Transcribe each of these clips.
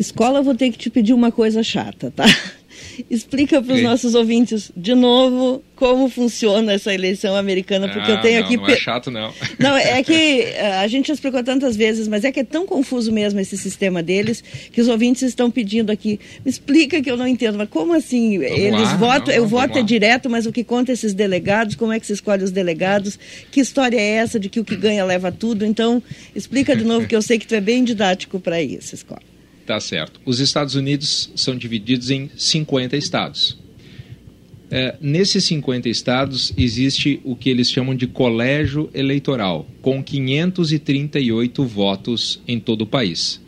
Escola, eu vou ter que te pedir uma coisa chata, tá? Explica para os nossos ouvintes, de novo, como funciona essa eleição americana, porque eu tenho aqui... Não é chato, não. Não, é que a gente já explicou tantas vezes, mas é que é tão confuso mesmo esse sistema deles, que os ouvintes estão pedindo aqui, me explica que eu não entendo, mas como assim? Eles votam, o voto é direto, mas o que conta é esses delegados, como é que se escolhe os delegados, que história é essa de que o que ganha leva tudo? Então, explica de novo, que eu sei que tu é bem didático para isso, Escola. Tá certo. Os Estados Unidos são divididos em 50 estados. Nesses 50 estados existe o que eles chamam de colégio eleitoral, com 538 votos em todo o país.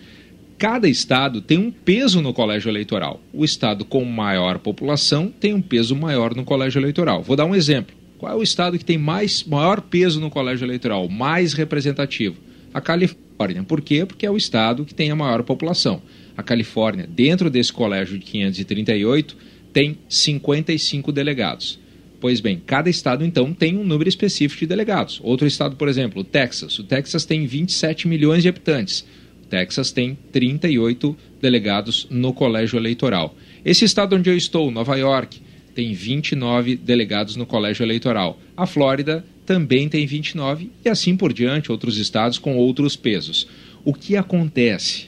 Cada estado tem um peso no colégio eleitoral. O estado com maior população tem um peso maior no colégio eleitoral. Vou dar um exemplo. Qual é o estado que tem maior peso no colégio eleitoral, mais representativo? A Califórnia. Por quê? Porque é o estado que tem a maior população. A Califórnia, dentro desse colégio de 538, tem 55 delegados. Pois bem, cada estado, então, tem um número específico de delegados. Outro estado, por exemplo, o Texas. O Texas tem 27 milhões de habitantes. O Texas tem 38 delegados no colégio eleitoral. Esse estado onde eu estou, Nova York, tem 29 delegados no colégio eleitoral. A Flórida também tem 29 e assim por diante, outros estados com outros pesos. O que acontece?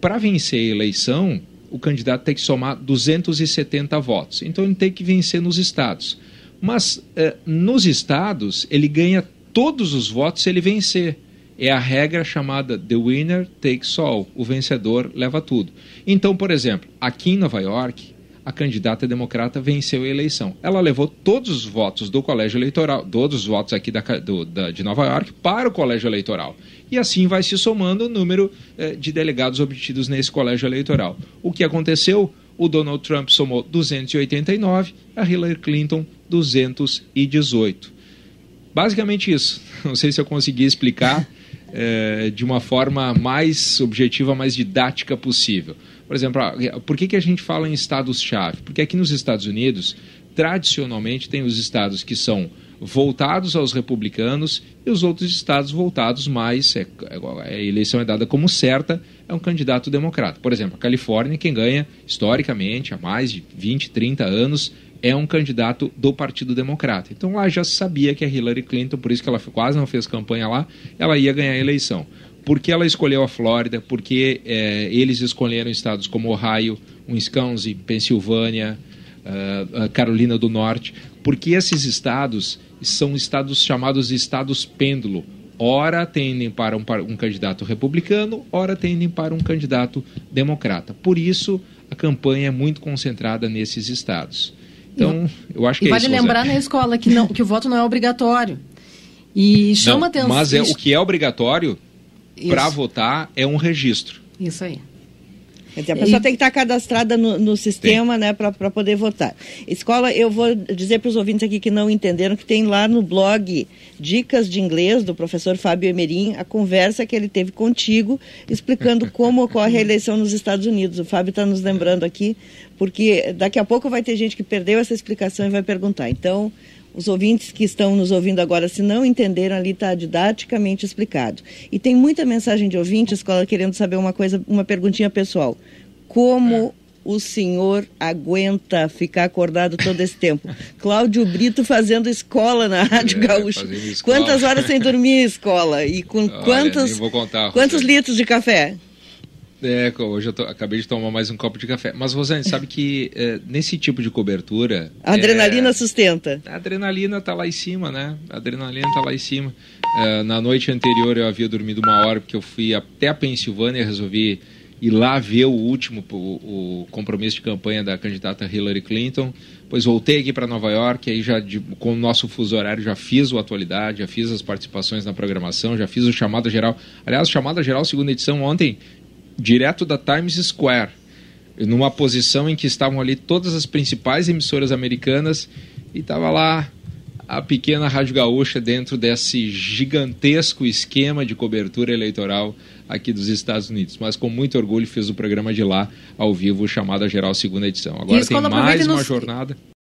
Para vencer a eleição, o candidato tem que somar 270 votos. Então ele tem que vencer nos estados. Mas nos estados, ele ganha todos os votos se ele vencer. É a regra chamada The Winner Takes All. O vencedor leva tudo. Então, por exemplo, aqui em Nova York, a candidata democrata venceu a eleição. Ela levou todos os votos do colégio eleitoral, todos os votos aqui de Nova York para o colégio eleitoral. E assim vai se somando o número de delegados obtidos nesse colégio eleitoral. O que aconteceu? O Donald Trump somou 289, a Hillary Clinton 218. Basicamente isso. Não sei se eu consegui explicar de uma forma mais objetiva, mais didática possível. Por exemplo, por que a gente fala em estados-chave? Porque aqui nos Estados Unidos, tradicionalmente, tem os estados que são voltados aos republicanos e os outros estados voltados mais, a eleição é dada como certa, é um candidato democrata. Por exemplo, a Califórnia, quem ganha, historicamente, há mais de 20, 30 anos, é um candidato do Partido Democrata. Então lá já se sabia que a Hillary Clinton, por isso que ela quase não fez campanha lá, ela ia ganhar a eleição. Por que ela escolheu a Flórida? Porque eles escolheram estados como Ohio, Wisconsin, Pensilvânia, Carolina do Norte, porque esses estados são estados chamados de estados pêndulo. Ora tendem para um candidato republicano, ora tendem para um candidato democrata. Por isso, a campanha é muito concentrada nesses estados. Então, eu acho que vale lembrar na escola que o voto não é obrigatório. E chama atenção. Mas o que é obrigatório para votar é um registro. Isso aí. Quer dizer, a pessoa tem que estar cadastrada no sistema, né, para poder votar. Escola, eu vou dizer para os ouvintes aqui que não entenderam, que tem lá no blog Dicas de Inglês, do professor Fábio Emerim, a conversa que ele teve contigo, explicando como ocorre a eleição nos Estados Unidos. O Fábio está nos lembrando aqui, porque daqui a pouco vai ter gente que perdeu essa explicação e vai perguntar. Então, os ouvintes que estão nos ouvindo agora, se não entenderam, ali está didaticamente explicado. E tem muita mensagem de ouvinte, escola, querendo saber uma coisa, uma perguntinha pessoal. Como o senhor aguenta ficar acordado todo esse tempo? Cláudio Brito fazendo escola na Rádio Gaúcha. Quantas horas sem dormir, escola? E com quantos litros de café? Hoje eu acabei de tomar mais um copo de café. Mas, Rosane, sabe que nesse tipo de cobertura... A adrenalina sustenta. A adrenalina está lá em cima, né? A adrenalina está lá em cima. Na noite anterior eu havia dormido 1 hora, porque eu fui até a Pensilvânia e resolvi ir lá ver o compromisso de campanha da candidata Hillary Clinton. Depois voltei aqui para Nova York, aí já com o nosso fuso horário já fiz o Atualidade, já fiz as participações na programação, já fiz o Chamada Geral. Aliás, o Chamada Geral, segunda edição, ontem... direto da Times Square, numa posição em que estavam ali todas as principais emissoras americanas e estava lá a pequena Rádio Gaúcha dentro desse gigantesco esquema de cobertura eleitoral aqui dos Estados Unidos. Mas com muito orgulho fiz o programa de lá, ao vivo, Chamada Geral, segunda edição. Agora tem mais uma jornada...